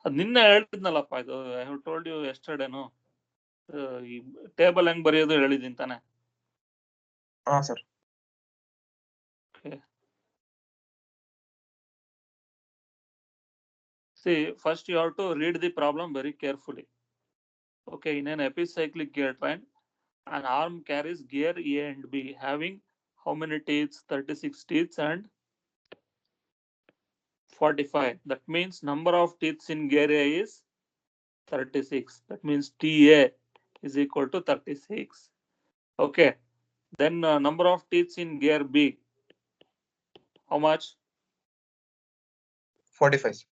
ಅದು ನಿನ್ನೆ ಹೇಳಿದ್ನಲ್ಲಪ್ಪ, ಇದು ಐ ಹ್ಯಾವ್ ಟೋಲ್ಡ್ ಯು ಯೆಸ್ಟರ್ಡೇನು. ಈ ಟೇಬಲ್ ಹೆಂಗ್ ಬರೆಯೋದು ಹೇಳಿದೀನಿ ತಾನೆ. ಹಾ sir. See, first you have to read the problem very carefully. Okay, in an epicyclic gear train, an arm carries gear A and B having how many teeth? 36 teeth and 45. That means number of teeth in gear A is 36. That means TA is equal to 36. Okay. Then number of teeth in gear B, how much? 45.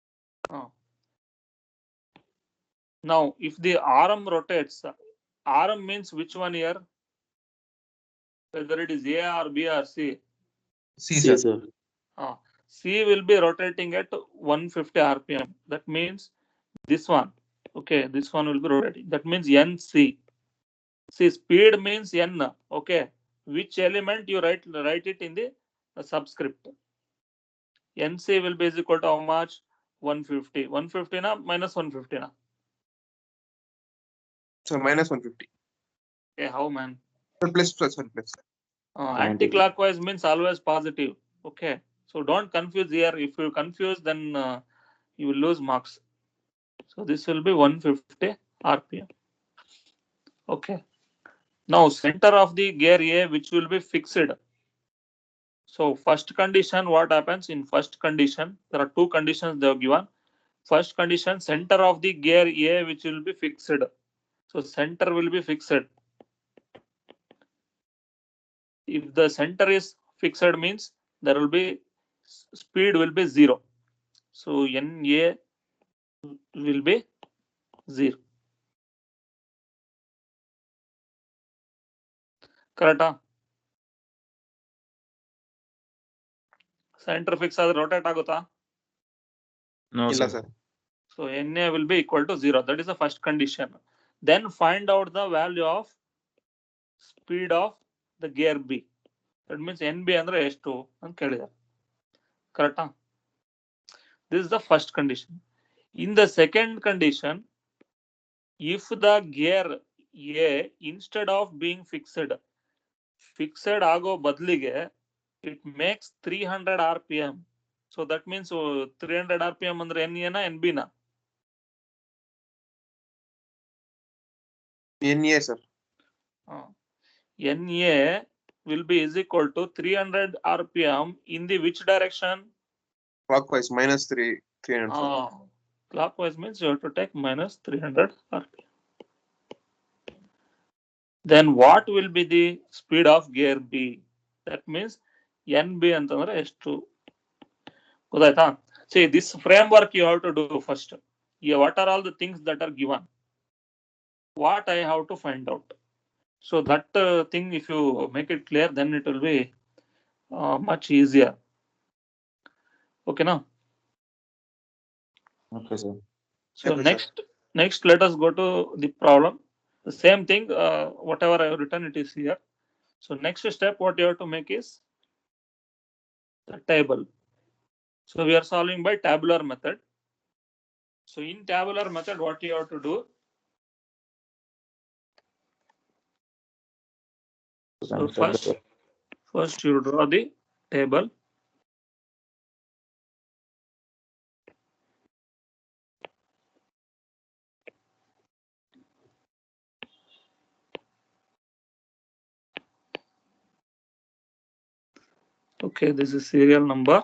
Now, if the arm rotates, arm means which one here? Whether it is A or B or C? C, sir. C will be rotating at 150 RPM. That means this one. Okay, this one will be rotating. That means NC. See, speed means N. Okay, which element you write it in the subscript. NC will be is equal to how much? 150. 150 na minus 150 na? So minus 150. Okay, how man? Plus. Anti-clockwise means always positive. Okay, so don't confuse here. If you confuse, then you will lose marks. So this will be 150 RPM. Okay. Now center of the gear A, which will be fixed. So first condition, what happens in first condition? There are two conditions they have given. First condition, center of the gear A, which will be fixed. So center will be fixed. If the center is fixed means there will be speed will be 0. So NA will be 0. Correct? Center fix ಆದ್ರೆ rotate ಆಗುತ್ತಾ? No, ಇಲ್ಲ sir. sir. So NA will be equal to 0. That is the first condition. Then find out the value of speed of the gear B. That means NB ಅಂದ್ರೆ ಎಷ್ಟು ಅಂತ ಕೇಳಿದ್ದಾರೆ. Correct? This is the first condition. In the second condition, if the gear A instead of being fixed ಆಗೋ ಬದಲಿಗೆ it makes 300 RPM. So that means 300 RPM ಅಂದ್ರೆ NA na NB na? NA sir. NA will be is equal to 300 RPM in the which direction? Clockwise minus 300. Clockwise means you have to take minus 300 RPM. Then what will be the speed of gear B? That means NB ಅಂತಂದ್ರೆ ಎಷ್ಟು ಗೊತ್ತಾಯ್ತಾ? See, this framework you have to do first. Yeah, what are all the things that are given? What I have to find out. So that thing, if you make it clear, then it will be much easier. Okay, now. Okay, sir. So Okay, next, let us go to the problem. The same thing, whatever I have written, it is here. So next step, what you have to make is the table. So we are solving by tabular method. So in tabular method, what you have to do? So first you draw the table. Okay, this is serial number.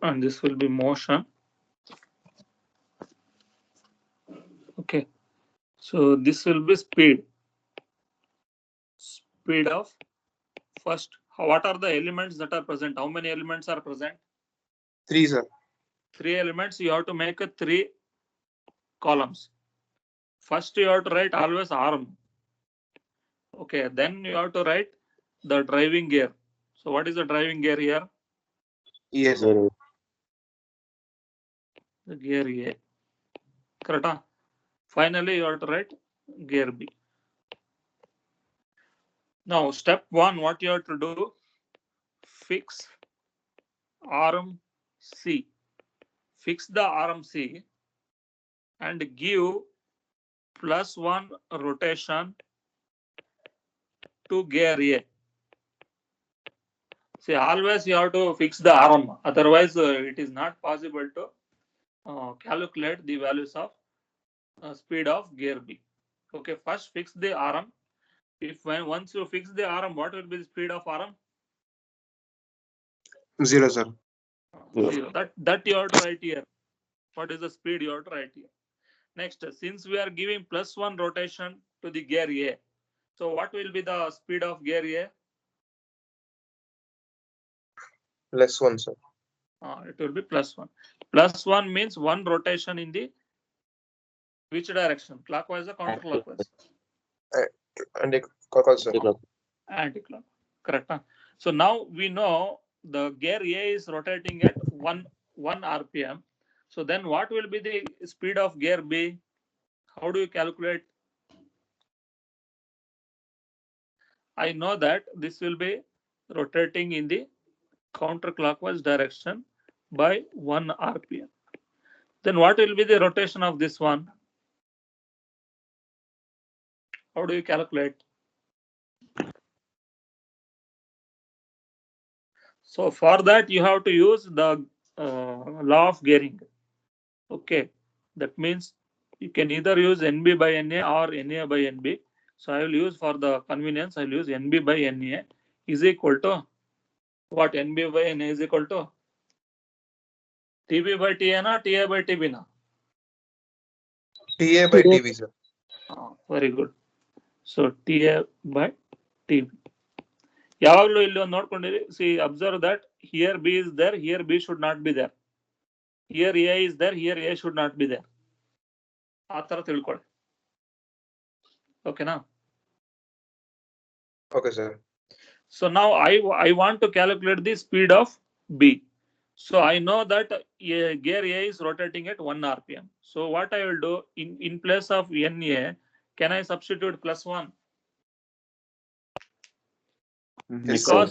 And this will be motion. Okay, so this will be speed of first. What are the elements that are present? How many elements are present? 3 sir. 3 elements. You have to make 3 columns. First you have to write always arm. Okay, then you have to write the driving gear. So what is the driving gear here? Yes sir. The gear A. Correct? Finally you have to write gear B. Now step 1, what you have to do? Fix arm C. fix the RMC and give +1 rotation to gear A. See, always you have to fix the arm, otherwise it is not possible to calculate the values of speed of gear B. Okay, first fix the arm. Once you fix the arm, what will be the speed of arm? 0, sir. 0. That you have to write here. What is the speed you have to write here? Next, since we are giving +1 rotation to the gear A, so what will be the speed of gear A? +1, sir. It will be +1. +1 means 1 rotation in the which direction? Clockwise or counterclockwise? Clockwise, sir. Anti-clockwise. Correct. Huh? So now we know the gear A is rotating at 1 RPM. So then what will be the speed of gear B? How do you calculate? I know that this will be rotating in the counterclockwise direction by 1 RPM. Then what will be the rotation of this one? How do you calculate? So for that you have to use the law of gearing. Okay, that means you can either use NB by NA or NA by NB. So I will use, for the convenience, I will use NB by NA is equal to what? NB by NA is equal to TB by TA na TA by TB na? TA by TB, sir. Very good. So TA by TB. ಯಾವಾಗಲೂ ಇಲ್ಲಿ ಒಂದು ನೋಡ್ಕೊಂಡಿರಿ. See, observe that here B is there, here B should not be there. Here A is there, here A should not be there. ಆ ತರ ತಿಳ್ಕೊಳ್ಳಿ. ಓಕೆನಾ? Okay, sir. So now I want to calculate the speed of B. So I know that gear A is rotating at 1 RPM. So what I will do, in place of NA, can I substitute +1? Yes, sir.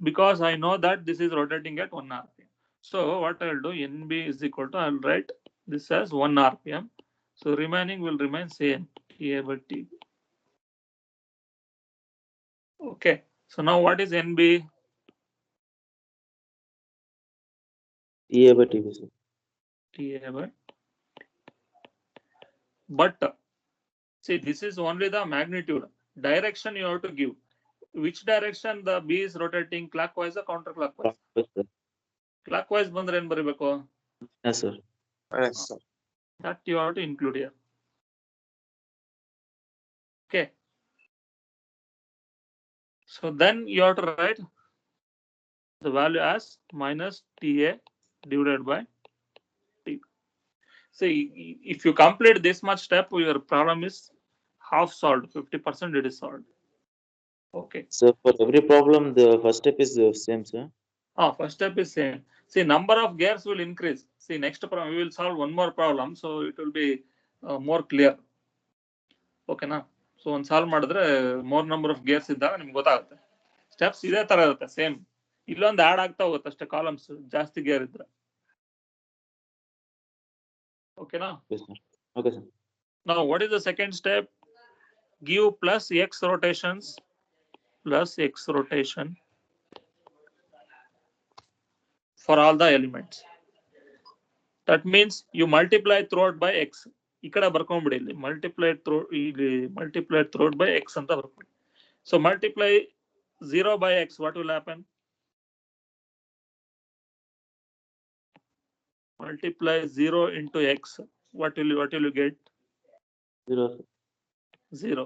Because I know that this is rotating at 1 RPM. So what I will do, NB is equal to, I will write this as 1 RPM. So remaining will remain same, TA by TB. Okay. So now what is NB? TA by TB, sir. TA by. But see, this is only the magnitude. Direction you have to give. Which direction the B is rotating, clockwise or counterclockwise? Clockwise ಬಂದ್ರೆ ಏನು ಬರಬೇಕು? Yes, sir. Yes, sir. That you have to include here. Okay. So then you have to write the value as minus TA divided by T. See, if you complete this much step, your problem is half solved. 50% it is solved. Okay. So for every problem, the first step is the same, sir. First step is same. See, number of gears will increase. See, next problem we will solve one more problem, so it will be more clear. Okay na? So ಒಂದು solve ಮಾಡಿದ್ರೆ more number of gears ಇದ್ದಾಗ ನಿಮ್ಗೆ ಗೊತ್ತಾಗುತ್ತೆ. Steps ಇದೇ ತರ ಇರುತ್ತೆ, same. ಇಲ್ಲೊಂದು add ಆಗ್ತಾ ಹೋಗುತ್ತೆ ಅಷ್ಟೇ, ಕಾಲಮ್ಸ್ ಜಾಸ್ತಿ ಗೇರ್ ಇದ್ರೆ. ಓಕೆನಾ? Yes, sir. Okay, sir. Now what is the second step? Give plus X rotations for all the elements. That means you multiply throughout by X. ಈ ಕಡೆ ಬರ್ಕೊಂಡ್ಬಿಡಿ, ಇಲ್ಲಿ multiply throughout by X ಅಂತ ಬರ್ಕೊಳ್ಳಿ. So multiply 0 by X, what will happen? Multiply 0 into X, what will you get? 0. 0.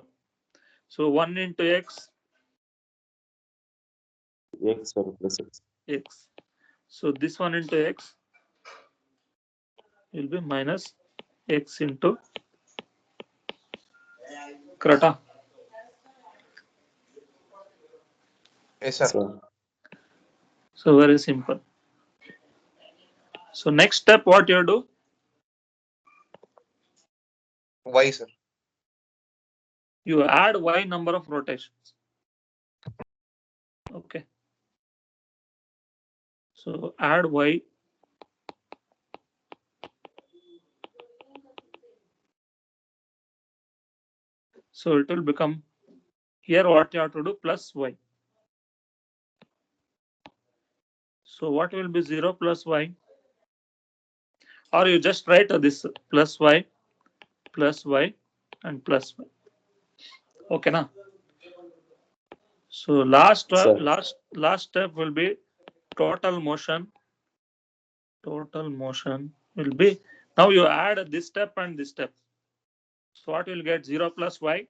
So 1 into X, X, sir, plus X. X. So this one into X will be minus X into Krata. Yes, sir. Sir. So very simple. So next step, what you do? Y, sir. You add Y number of rotations. Okay. So add Y So it will become here what you have to do plus y. So what will be 0 plus y? Or you just write this plus y and plus y. Okay, now. So last step will be total motion. Total motion will be, now you add this step and this step. So what will get 0 plus y?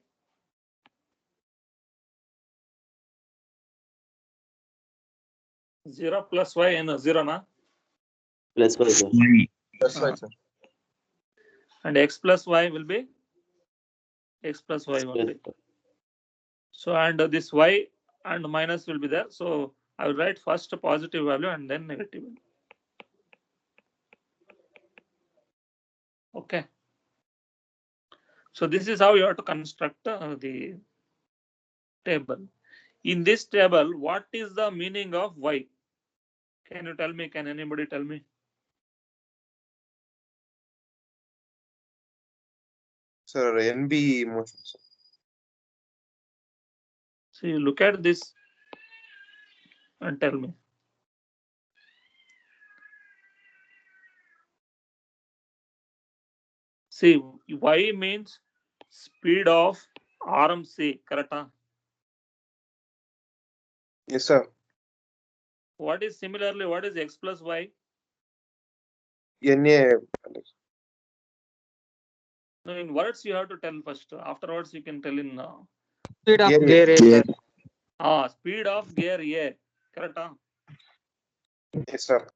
Zero plus y and 0 na? Plus y, sir. That's right, sir. And x plus y will be x plus y Plus only. y. So and this y and minus will be there. So I will write first a positive value and then negative value. Okay. So this is how you have to construct the table. In this table, what is the meaning of y? Can you tell me? Can anybody tell me? Sir, NB motion, sir. So you look at this and tell me. See, y means speed of RMC, correct? Yes, sir. What is similarly, what is x plus y? NA. No, in words you have to tell first. Afterwards you can tell in Speed of Gear gear A, sir. speed of gear A, correct? Yes, sir.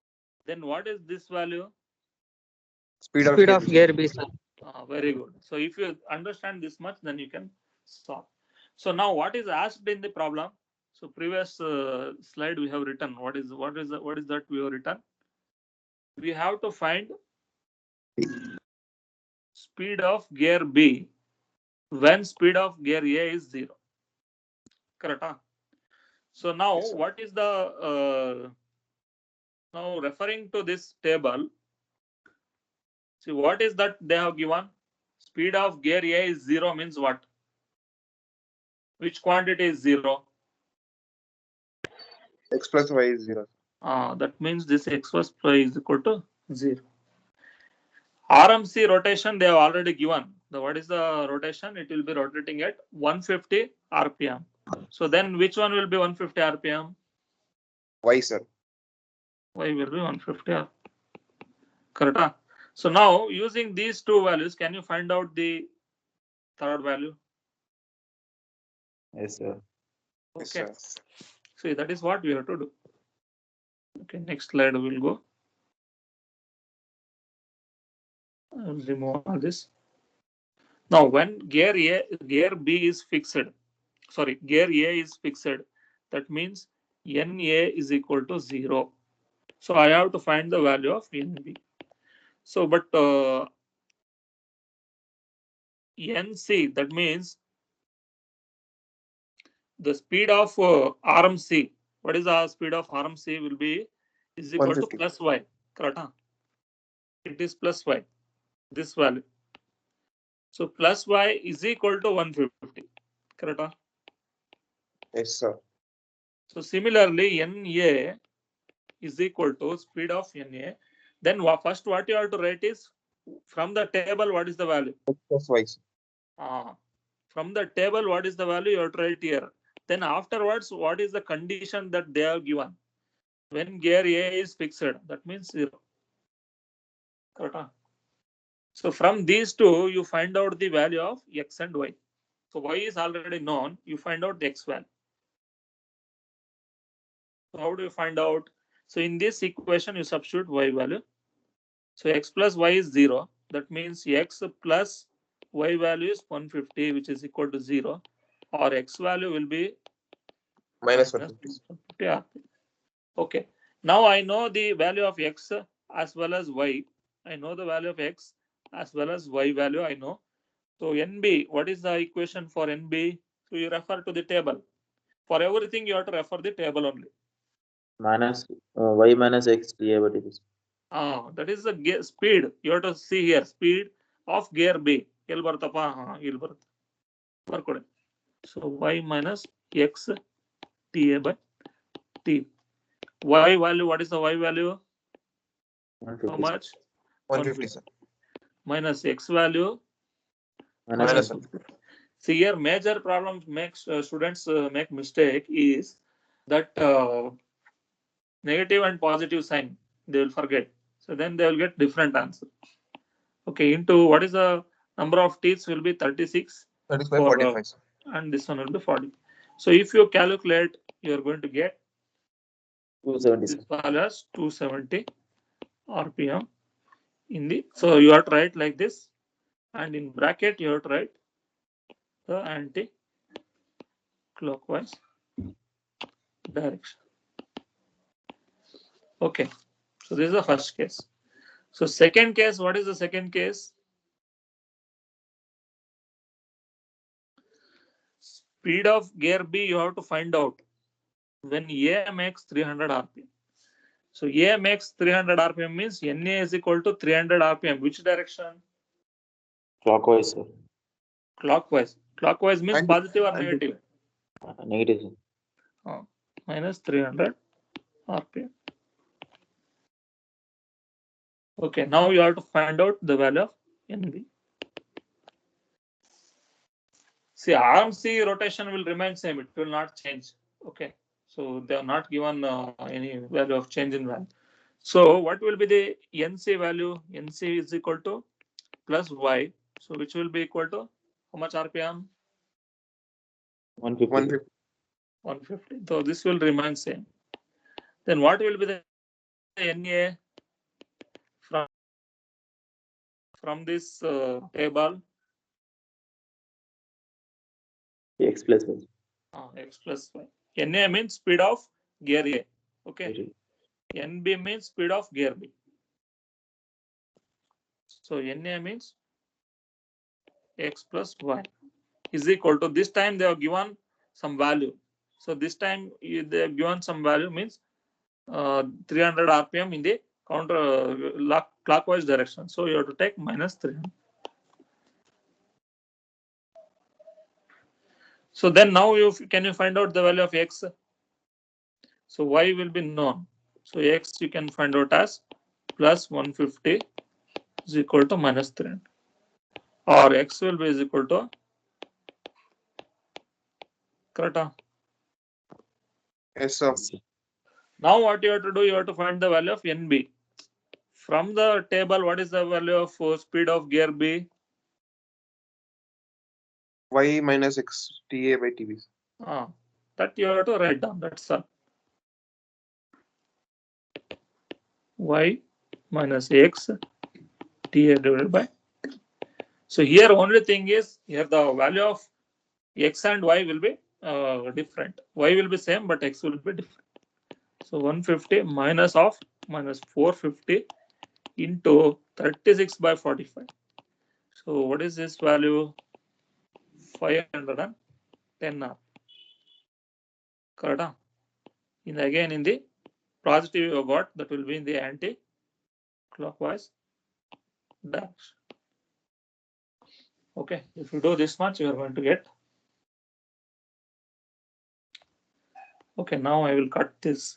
Then what is this value? Speed of Speed gear. of gear B, sir. Very good. So if you understand this much, then you can solve. So now what is asked in the problem? So previous slide we have written. What is that we have written? We have to find speed of gear B when speed of gear A is 0. Correct? So now Yes, sir. what is the now referring to this table? See, what is that they have given? Speed of gear A is 0 means what? Which quantity is 0? X plus Y is 0. That means this x plus y is equal to 0. RMC rotation they have already given. What is the rotation? It will be rotating at 150 RPM. So then which one will be 150 RPM? Y, sir. Y will be 150 RPM. Correct? So now using these two values, can you find out the third value? Yes, sir. Yes, Okay. sir. So that is what we have to do. Okay, next slide we'll go. I'll remove all this. Now, when gear B is fixed, gear A is fixed, that means NA is equal to 0. So I have to find the value of NB. So, but NC, that means the speed of RMC. What is the speed of RMC will be is equal to 150. plus Y. Correct? It is plus Y, this value. So plus Y is equal to 150. Correct? Yes, sir. So similarly, NA is equal to speed of NA. Then first what you have to write is from the table what is the value? X plus Y, sir. From the table what is the value you have to write here. Then afterwards what is the condition that they have given? When gear A is fixed, that means 0. Correct? So from these two you find out the value of X and Y. So Y is already known, you find out the X value. So how do you find out? So in this equation you substitute Y value. So X plus Y is 0. That means X plus Y value is 150, which is equal to 0. Or X value will be Minus 150. Yeah. Okay. Now I know the value of X as well as Y. I know the value of X as well as Y value I know. So NB, what is the equation for NB? So you refer to the table. For everything you have to refer the table only. Minus Y minus X dA by dt. That is the speed. You have to see here speed of gear B. ಬರ್ಕೊಡಿ. So y minus x TA by T. Y value, what is the y value? How 150, much? 150, sir. Minus x value minus Minus 150. See here, major problem makes students make mistake is that negative and positive sign they will forget. So then they will get different answer. Okay, into what is the number of teeth will be 36 That is by for 45, sir. and this one will be 40. So if you calculate, you are going to get 270, this sir. value as 270 RPM in the. So you have to write like this, and in bracket you have to write the anti-clockwise direction. Okay, so this is the first case. So second case, what is the second case? Speed of gear B you have to find out when A makes 300 RPM. So A makes 300 RPM means NA is equal to 300 RPM. Which direction? Clockwise, sir. Clockwise. Clockwise means Anti- positive or anti- negative? Negative, sir. Minus 300 RPM. Okay, now you have to find out the value of NB. See, RMC rotation will remain same. It will not change. Okay, so they are not given any value of change in value. So what will be the NC value? NC is equal to plus Y. So which will be equal to how much RPM? 150. 150. 150. So this will remain same. Then what will be the NA from this table? X plus Y. X plus Y. NA means speed of gear A. Okay. NB means speed of gear B. So NA means X plus Y is equal to, this time they have given some value. So this time they have given some value means 300 RPM in the counter clockwise direction. So you have to take minus 300. So then now can you find out the value of X? So Y will be known. So X you can find out as plus 150 is equal to minus 300. Or X will be is equal to, correct? Yes, sir. Now what you have to do, you have to find the value of NB. From the table, what is the value of speed of gear B? Y minus X TA by TB. That you have to write down. That's all. Y minus X TA divided by. So here only thing is, here the value of X and Y will be different. Y will be same, but X will be different. So 150 minus of minus 450 into 36 by 45. So what is this value? 510 R. Correct? Again in the positive you got, that will be in the anti-clockwise direction. Okay, if you do this much, you are going to get. Okay, now I will cut this.